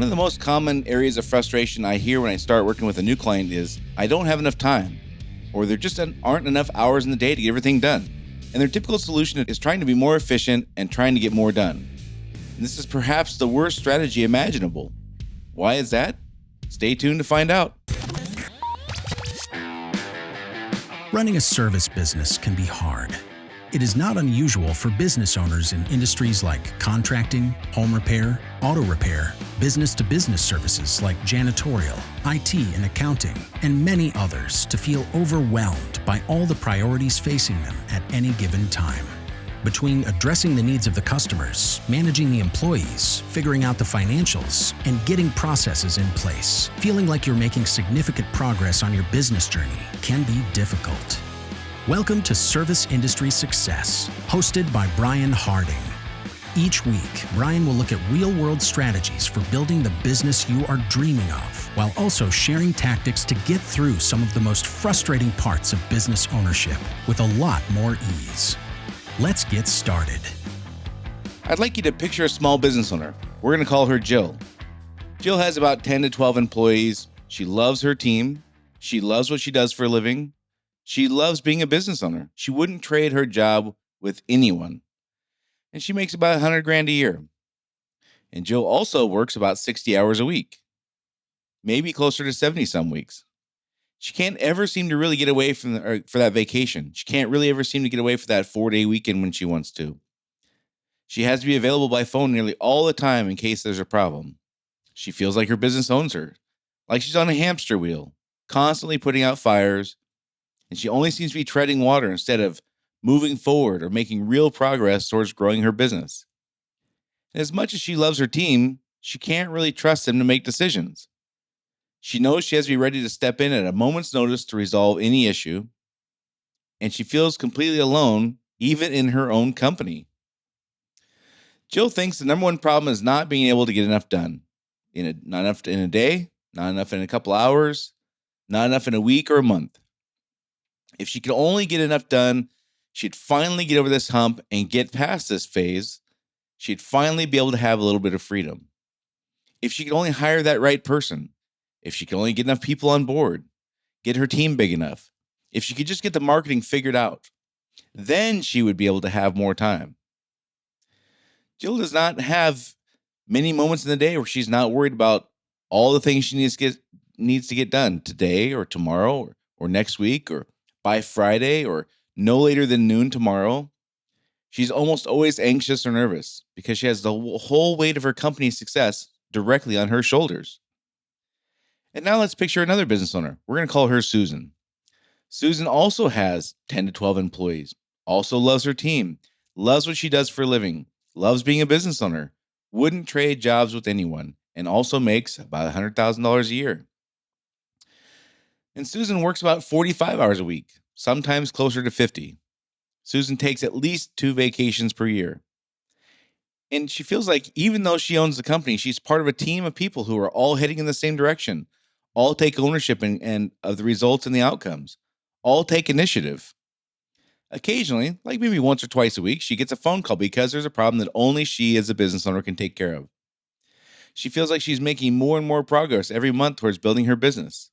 One of the most common areas of frustration I hear when I start working with a new client is I don't have enough time, or there just aren't enough hours in the day to get everything done. And their typical solution is trying to be more efficient and trying to get more done. And this is perhaps the worst strategy imaginable. Why is that? Stay tuned to find out. Running a service business can be hard. It is not unusual for business owners in industries like contracting, home repair, auto repair, business-to-business services like janitorial, IT and accounting, and many others to feel overwhelmed by all the priorities facing them at any given time. Between addressing the needs of the customers, managing the employees, figuring out the financials, and getting processes in place, feeling like you're making significant progress on your business journey can be difficult. Welcome to Service Industry Success, hosted by Brian Harding. Each week, Brian will look at real-world strategies for building the business you are dreaming of, while also sharing tactics to get through some of the most frustrating parts of business ownership with a lot more ease. Let's get started. I'd like you to picture a small business owner. We're going to call her Jill. Jill has about 10 to 12 employees. She loves her team. She loves what she does for a living. She loves being a business owner. She wouldn't trade her job with anyone. And she makes about $100,000 a year. And Jill also works about 60 hours a week, maybe closer to 70 some weeks. She can't ever seem to really get away for that vacation. She can't really ever seem to get away for that 4-day weekend when she wants to. She has to be available by phone nearly all the time in case there's a problem. She feels like her business owns her, like she's on a hamster wheel, constantly putting out fires, and she only seems to be treading water instead of moving forward or making real progress towards growing her business. And as much as she loves her team, she can't really trust them to make decisions. She knows she has to be ready to step in at a moment's notice to resolve any issue, and she feels completely alone, even in her own company. Jill thinks the number one problem is not being able to get enough done. Not enough in a day, not enough in a couple hours, not enough in a week or a month. If she could only get enough done, she'd finally get over this hump and get past this phase. She'd finally be able to have a little bit of freedom. If she could only hire that right person, if she could only get enough people on board, get her team big enough, if she could just get the marketing figured out, then she would be able to have more time. Jill does not have many moments in the day where she's not worried about all the things she needs to get done today or tomorrow or next week or by Friday or no later than noon tomorrow. She's almost always anxious or nervous because she has the whole weight of her company's success directly on her shoulders. And now let's picture another business owner. We're going to call her Susan. Susan also has 10 to 12 employees, also loves her team, loves what she does for a living, loves being a business owner, wouldn't trade jobs with anyone, and also makes about $100,000 a year. And Susan works about 45 hours a week, sometimes closer to 50. Susan takes at least 2 vacations per year. And she feels like even though she owns the company, she's part of a team of people who are all heading in the same direction, all take ownership and of the results and the outcomes, all take initiative. Occasionally, like maybe once or twice a week, she gets a phone call because there's a problem that only she as a business owner can take care of. She feels like she's making more and more progress every month towards building her business.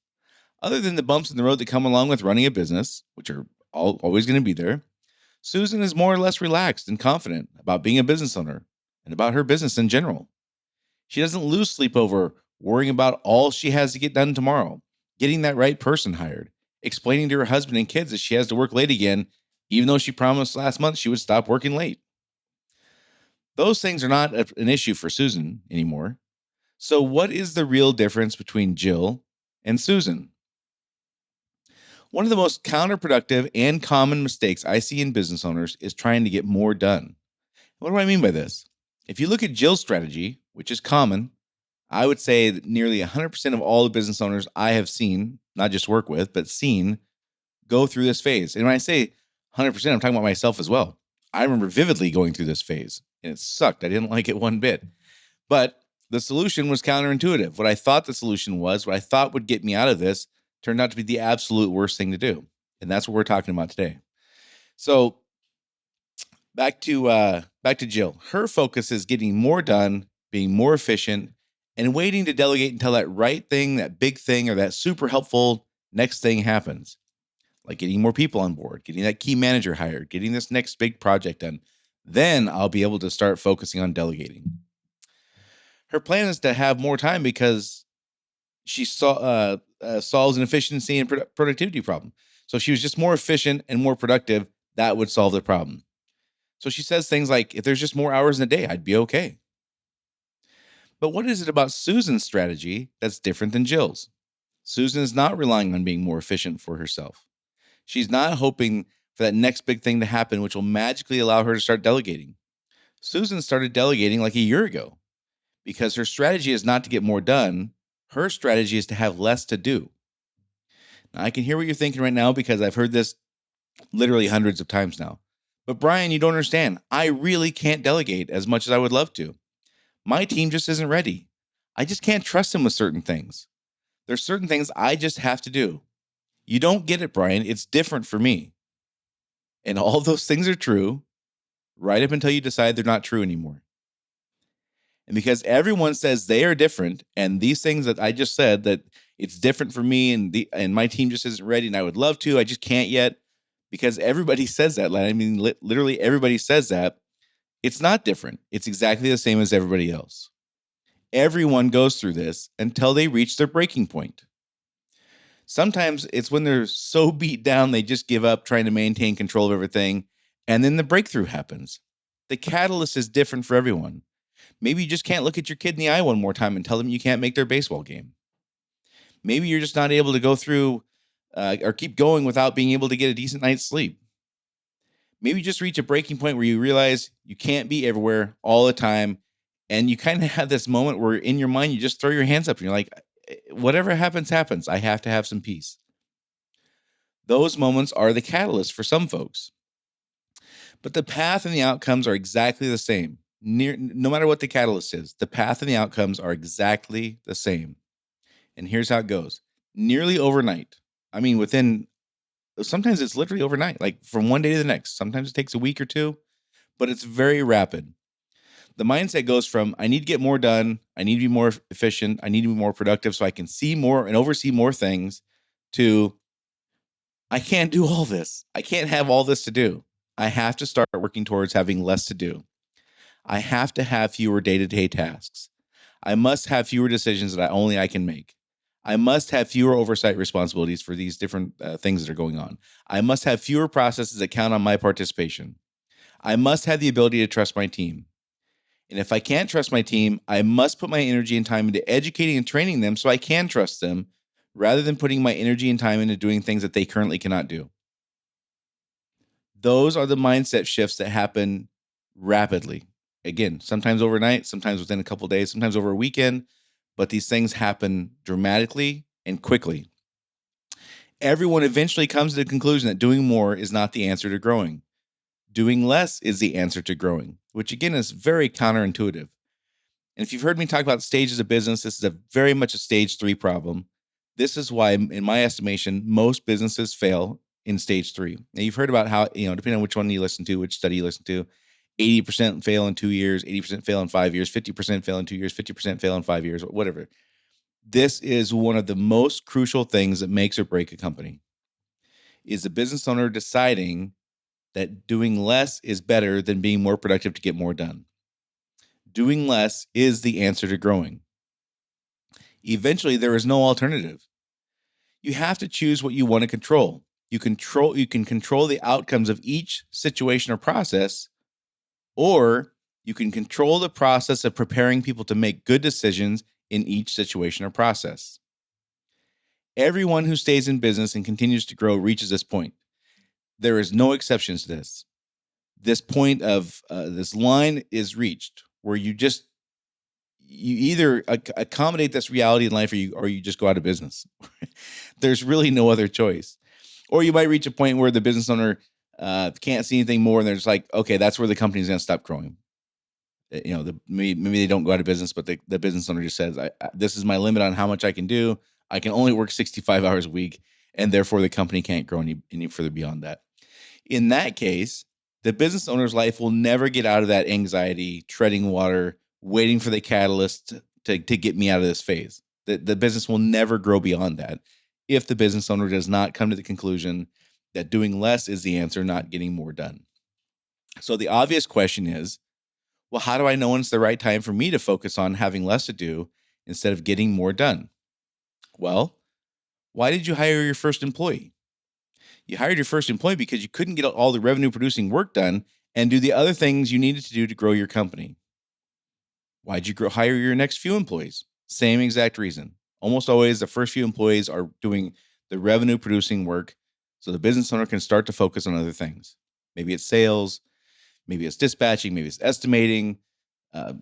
Other than the bumps in the road that come along with running a business, which are always going to be there, Susan is more or less relaxed and confident about being a business owner and about her business in general. She doesn't lose sleep over worrying about all she has to get done tomorrow, getting that right person hired, explaining to her husband and kids that she has to work late again, even though she promised last month she would stop working late. Those things are not an issue for Susan anymore. So what is the real difference between Jill and Susan? One of the most counterproductive and common mistakes I see in business owners is trying to get more done. What do I mean by this? If you look at Jill's strategy, which is common, I would say that nearly 100% of all the business owners I have seen, not just work with, but seen, go through this phase. And when I say 100%, I'm talking about myself as well. I remember vividly going through this phase, and it sucked. I didn't like it one bit. But the solution was counterintuitive. What I thought the solution was, what I thought would get me out of this, turned out to be the absolute worst thing to do. And that's what we're talking about today. So back to Jill. Her focus is getting more done, being more efficient, and waiting to delegate until that right thing, that big thing, or that super helpful next thing happens, like getting more people on board, getting that key manager hired, getting this next big project done. Then I'll be able to start focusing on delegating. Her plan is to have more time because she solves an efficiency and productivity problem. So if she was just more efficient and more productive, that would solve the problem. So she says things like, if there's just more hours in a day, I'd be okay. But what is it about Susan's strategy that's different than Jill's? Susan is not relying on being more efficient for herself. She's not hoping for that next big thing to happen, which will magically allow her to start delegating. Susan started delegating like a year ago because her strategy is not to get more done. Her strategy is to have less to do. Now, I can hear what you're thinking right now because I've heard this literally hundreds of times now. But Brian, you don't understand. I really can't delegate as much as I would love to. My team just isn't ready. I just can't trust them with certain things. There's certain things I just have to do. You don't get it, Brian. It's different for me. And all those things are true right up until you decide they're not true anymore. And because everyone says they are different, and these things that I just said, that it's different for me and my team just isn't ready and I would love to, I just can't yet, because everybody says that. I mean, literally everybody says that. It's not different. It's exactly the same as everybody else. Everyone goes through this until they reach their breaking point. Sometimes it's when they're so beat down, they just give up trying to maintain control of everything. And then the breakthrough happens. The catalyst is different for everyone. Maybe you just can't look at your kid in the eye one more time and tell them you can't make their baseball game. Maybe you're just not able to go through or keep going without being able to get a decent night's sleep. Maybe you just reach a breaking point where you realize you can't be everywhere all the time. And you kind of have this moment where in your mind, you just throw your hands up and you're like, whatever happens, happens. I have to have some peace. Those moments are the catalyst for some folks. But the path and the outcomes are exactly the same. No matter what the catalyst is, the path and the outcomes are exactly the same. And here's how it goes. Nearly overnight. I mean, sometimes it's literally overnight, like from one day to the next. Sometimes it takes a week or two, but it's very rapid. The mindset goes from, I need to get more done, I need to be more efficient, I need to be more productive so I can see more and oversee more things, to, I can't do all this. I can't have all this to do. I have to start working towards having less to do. I have to have fewer day-to-day tasks. I must have fewer decisions that only I can make. I must have fewer oversight responsibilities for these different things that are going on. I must have fewer processes that count on my participation. I must have the ability to trust my team. And if I can't trust my team, I must put my energy and time into educating and training them so I can trust them, rather than putting my energy and time into doing things that they currently cannot do. Those are the mindset shifts that happen rapidly. Again, sometimes overnight, sometimes within a couple of days, sometimes over a weekend, but these things happen dramatically and quickly. Everyone eventually comes to the conclusion that doing more is not the answer to growing. Doing less is the answer to growing, which again is very counterintuitive. And if you've heard me talk about stages of business, this is very much a stage 3 problem. This is why, in my estimation, most businesses fail in stage 3. Now, you've heard about how, depending on which one you listen to, which study you listen to, 80% fail in 2 years, 80% fail in 5 years, 50% fail in 2 years, 50% fail in 5 years, whatever. This is one of the most crucial things that makes or break a company, is the business owner deciding that doing less is better than being more productive to get more done. Doing less is the answer to growing. Eventually, there is no alternative. You have to choose what you want to control. You can control the outcomes of each situation or process, or you can control the process of preparing people to make good decisions in each situation or process. Everyone who stays in business and continues to grow reaches this point. There is no exceptions to this. This point of this line is reached where you either accommodate this reality in life or you just go out of business. There's really no other choice. Or you might reach a point where the business owner can't see anything more and they're just like, okay, that's where the company's going to stop growing. Maybe they don't go out of business, but the business owner just says, this is my limit on how much I can do. I can only work 65 hours a week, and therefore the company can't grow any further beyond that. In that case, the business owner's life will never get out of that anxiety, treading water, waiting for the catalyst to get me out of this phase. The business will never grow beyond that if the business owner does not come to the conclusion that doing less is the answer, not getting more done. So the obvious question is, well, how do I know when it's the right time for me to focus on having less to do instead of getting more done? Well, why did you hire your first employee? You hired your first employee because you couldn't get all the revenue producing work done and do the other things you needed to do to grow your company. Why'd you hire your next few employees? Same exact reason. Almost always the first few employees are doing the revenue producing work so the business owner can start to focus on other things. Maybe it's sales, maybe it's dispatching, maybe it's estimating, uh,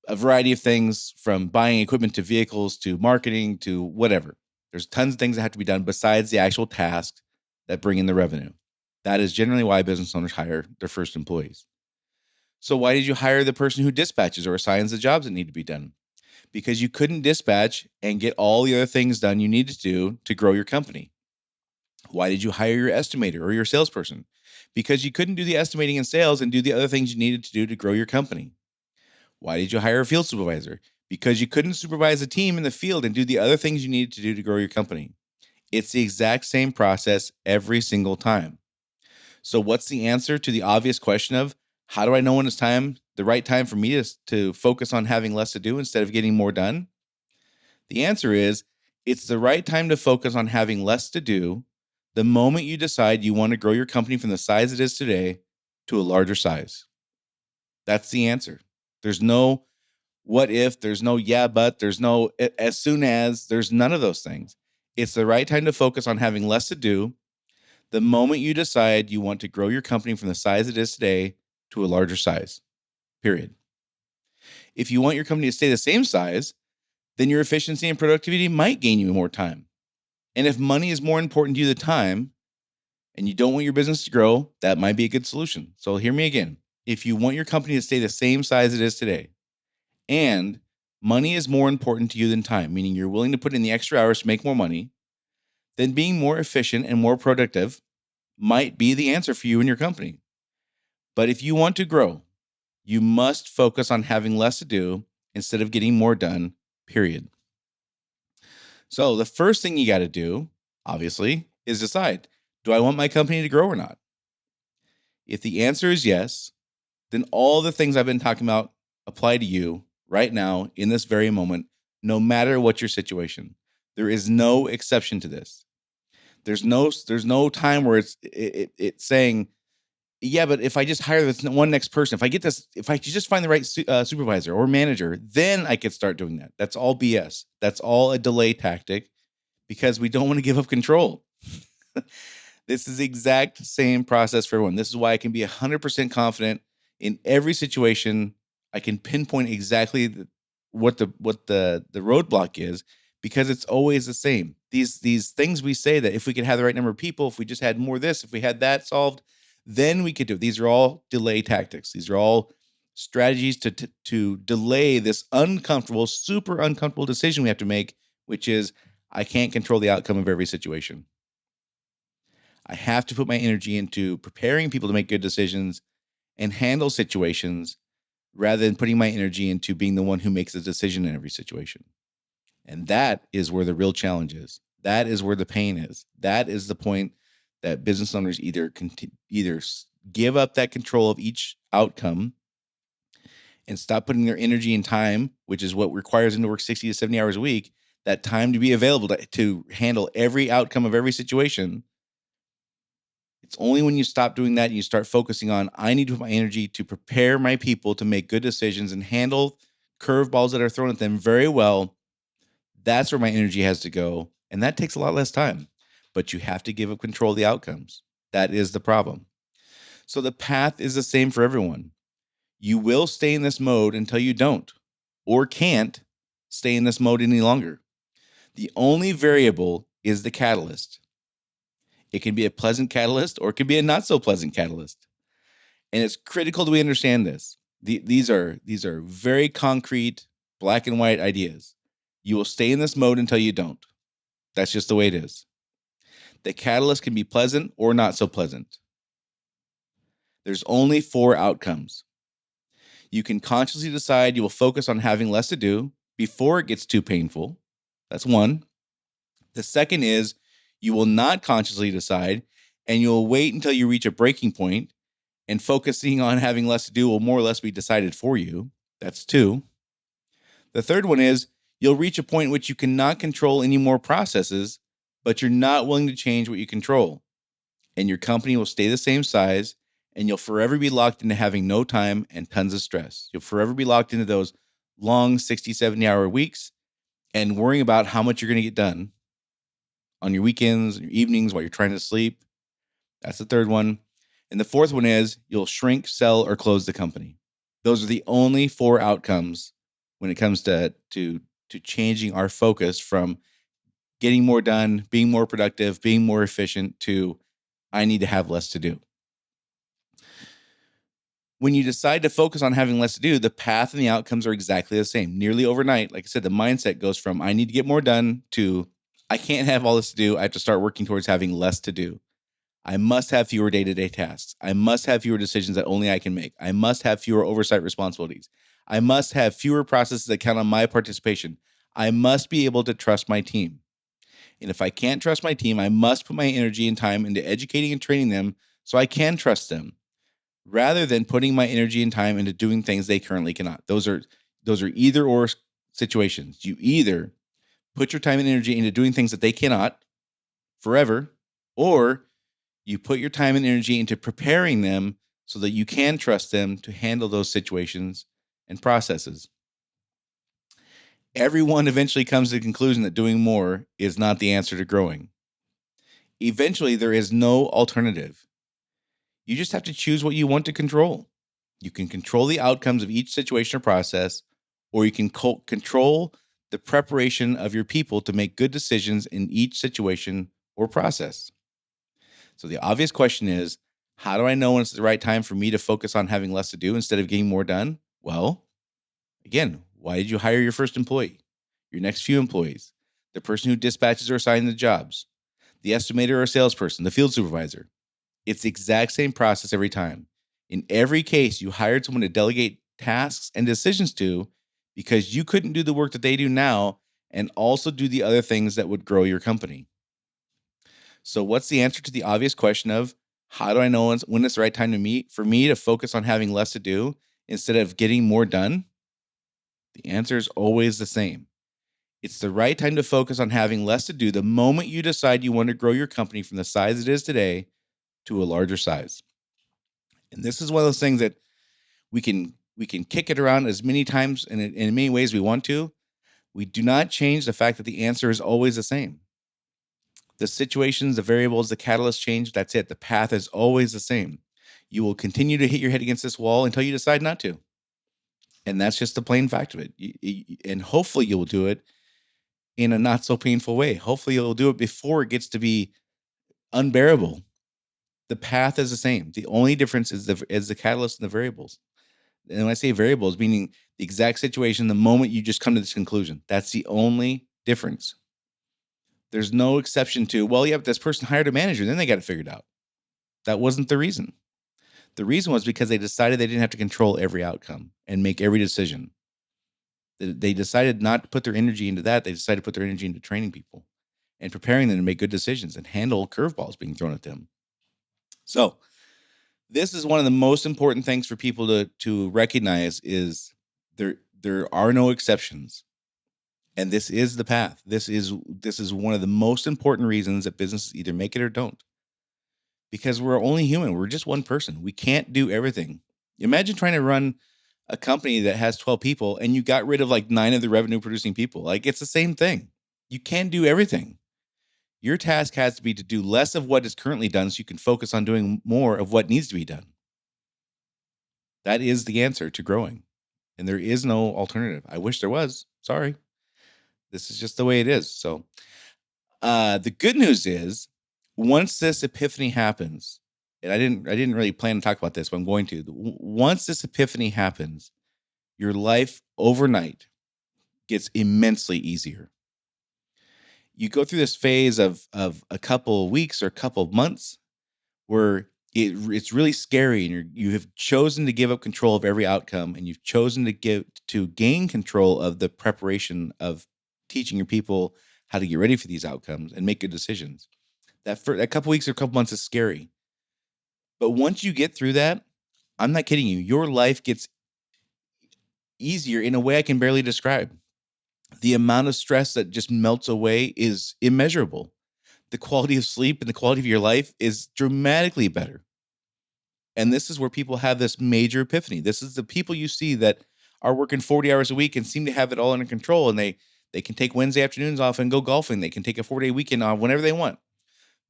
a variety of things from buying equipment to vehicles to marketing to whatever. There's tons of things that have to be done besides the actual tasks that bring in the revenue. That is generally why business owners hire their first employees. So why did you hire the person who dispatches or assigns the jobs that need to be done? Because you couldn't dispatch and get all the other things done you needed to do to grow your company. Why did you hire your estimator or your salesperson? Because you couldn't do the estimating and sales and do the other things you needed to do to grow your company. Why did you hire a field supervisor? Because you couldn't supervise a team in the field and do the other things you needed to do to grow your company. It's the exact same process every single time. So what's the answer to the obvious question of how do I know when it's the right time for me to focus on having less to do instead of getting more done? The answer is it's the right time to focus on having less to do the moment you decide you want to grow your company from the size it is today to a larger size. That's the answer. There's no what if, there's no yeah, but, there's no as soon as, there's none of those things. It's the right time to focus on having less to do the moment you decide you want to grow your company from the size it is today to a larger size, period. If you want your company to stay the same size, then your efficiency and productivity might gain you more time. And if money is more important to you than time, and you don't want your business to grow, that might be a good solution. So hear me again. If you want your company to stay the same size it is today, and money is more important to you than time, meaning you're willing to put in the extra hours to make more money, then being more efficient and more productive might be the answer for you and your company. But if you want to grow, you must focus on having less to do instead of getting more done, period. So the first thing you got to do, obviously, is decide, do I want my company to grow or not? If the answer is yes, then all the things I've been talking about apply to you right now in this very moment, no matter what your situation. There is no exception to this. There's no time where it's saying, yeah, but if I just hire this one next person, if I could just find the right supervisor or manager, then I could start doing that. That's all BS. That's all a delay tactic because we don't want to give up control. This is the exact same process for everyone. This is why I can be 100% confident in every situation. I can pinpoint exactly what the roadblock is because it's always the same. These things we say that if we could have the right number of people, if we just had more of this, if we had that solved, then we could do it. These are all delay tactics. These are all strategies to delay this super uncomfortable decision we have to make, which is I can't control the outcome of every situation. I have to put my energy into preparing people to make good decisions and handle situations rather than putting my energy into being the one who makes a decision in every situation. And that is where the real challenge is. That is where the pain is. That is the point that business owners either give up that control of each outcome and stop putting their energy and time, which is what requires them to work 60 to 70 hours a week, that time to be available to handle every outcome of every situation. It's only when you stop doing that and you start focusing on, I need to put my energy to prepare my people to make good decisions and handle curveballs that are thrown at them very well. That's where my energy has to go. And that takes a lot less time, but you have to give up control of the outcomes. That is the problem. So the path is the same for everyone. You will stay in this mode until you don't or can't stay in this mode any longer. The only variable is the catalyst. It can be a pleasant catalyst or it can be a not so pleasant catalyst. And it's critical that we understand this. These are very concrete, black and white ideas. You will stay in this mode until you don't. That's just the way it is. The catalyst can be pleasant or not so pleasant. There's only 4 outcomes. You can consciously decide you will focus on having less to do before it gets too painful. That's one. The second is you will not consciously decide, and you'll wait until you reach a breaking point, and focusing on having less to do will more or less be decided for you. That's two. The third one is you'll reach a point in which you cannot control any more processes, but you're not willing to change what you control. And your company will stay the same size, and you'll forever be locked into having no time and tons of stress. You'll forever be locked into those long 60, 70-hour weeks and worrying about how much you're going to get done on your weekends and your evenings while you're trying to sleep. That's the third one. And the fourth one is you'll shrink, sell, or close the company. Those are the only four outcomes when it comes to changing our focus from getting more done, being more productive, being more efficient to I need to have less to do. When you decide to focus on having less to do, the path and the outcomes are exactly the same. Nearly overnight, like I said, the mindset goes from I need to get more done to I can't have all this to do. I have to start working towards having less to do. I must have fewer day-to-day tasks. I must have fewer decisions that only I can make. I must have fewer oversight responsibilities. I must have fewer processes that count on my participation. I must be able to trust my team. And if I can't trust my team, I must put my energy and time into educating and training them so I can trust them, rather than putting my energy and time into doing things they currently cannot. Those are either or situations. You either put your time and energy into doing things that they cannot forever, or you put your time and energy into preparing them so that you can trust them to handle those situations and processes. Everyone eventually comes to the conclusion that doing more is not the answer to growing. Eventually, there is no alternative. You just have to choose what you want to control. You can control the outcomes of each situation or process, or you can control the preparation of your people to make good decisions in each situation or process. So the obvious question is, how do I know when it's the right time for me to focus on having less to do instead of getting more done? Well, again, why did you hire your first employee, your next few employees, the person who dispatches or assigns the jobs, the estimator or salesperson, the field supervisor? It's the exact same process every time. In every case, you hired someone to delegate tasks and decisions to because you couldn't do the work that they do now and also do the other things that would grow your company. So what's the answer to the obvious question of how do I know when it's the right time for me to focus on having less to do instead of getting more done? The answer is always the same. It's the right time to focus on having less to do the moment you decide you want to grow your company from the size it is today to a larger size. And this is one of those things that we can kick it around as many times and in many ways we want to. We do not change the fact that the answer is always the same. The situations, the variables, the catalysts change. That's it. The path is always the same. You will continue to hit your head against this wall until you decide not to. And that's just the plain fact of it. And hopefully you will do it in a not so painful way. Hopefully you'll do it before it gets to be unbearable. The path is the same. The only difference is the catalyst and the variables. And when I say variables, meaning the exact situation, the moment you just come to this conclusion, that's the only difference. There's no exception to, well, yeah, but this person hired a manager, then they got it figured out. That wasn't the reason. The reason was because they decided they didn't have to control every outcome and make every decision. They decided not to put their energy into that. They decided to put their energy into training people and preparing them to make good decisions and handle curveballs being thrown at them. So this is one of the most important things for people to recognize is there are no exceptions. And this is the path. This is one of the most important reasons that businesses either make it or don't. Because we're only human. We're just one person. We can't do everything. Imagine trying to run a company that has 12 people and you got rid of like 9 of the revenue producing people. Like it's the same thing. You can't do everything. Your task has to be to do less of what is currently done so you can focus on doing more of what needs to be done. That is the answer to growing. And there is no alternative. I wish there was. Sorry. This is just the way it is. So the good news is once this epiphany happens, and I didn't really plan to talk about this, but I'm going to. Once this epiphany happens, your life overnight gets immensely easier. You go through this phase of a couple of weeks or a couple of months where it's really scary, and you have chosen to give up control of every outcome, and you've chosen to gain control of the preparation of teaching your people how to get ready for these outcomes and make good decisions. That couple weeks or couple months is scary, but once you get through that, I'm not kidding you, your life gets easier in a way I can barely describe. The amount of stress that just melts away is immeasurable. The quality of sleep and the quality of your life is dramatically better. And this is where people have this major epiphany. This is the people you see that are working 40 hours a week and seem to have it all under control. And they can take Wednesday afternoons off and go golfing. They can take a 4-day weekend off whenever they want.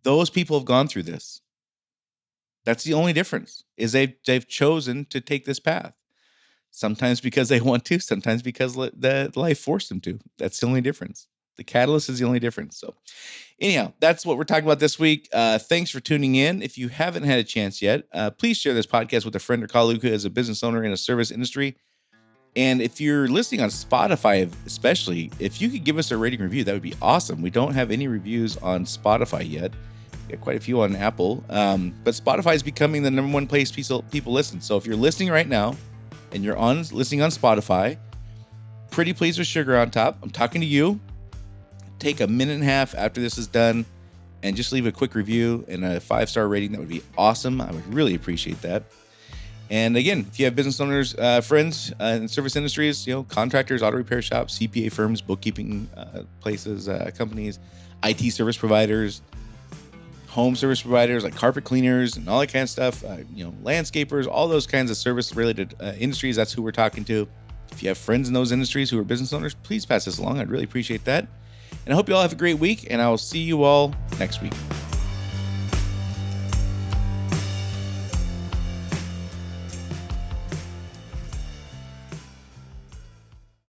Those people have gone through this. That's the only difference, is they've chosen to take this path. Sometimes because they want to, sometimes because the life forced them to. That's the only difference. The catalyst is the only difference. So anyhow, that's what we're talking about this week. Thanks for tuning in. If you haven't had a chance yet, please share this podcast with a friend or colleague who is a business owner in a service industry. And if you're listening on Spotify, especially, if you could give us a rating review, that would be awesome. We don't have any reviews on Spotify yet. We got quite a few on Apple. But Spotify is becoming the number one place people listen. So if you're listening right now and you're listening on Spotify, pretty please with sugar on top, I'm talking to you. Take a minute and a half after this is done and just leave a quick review and a 5-star rating. That would be awesome. I would really appreciate that. And again, if you have business owners, friends in service industries, contractors, auto repair shops, CPA firms, bookkeeping places, companies, IT service providers, home service providers like carpet cleaners and all that kind of stuff, landscapers, all those kinds of service related industries, that's who we're talking to. If you have friends in those industries who are business owners, please pass this along. I'd really appreciate that. And I hope you all have a great week, and I will see you all next week.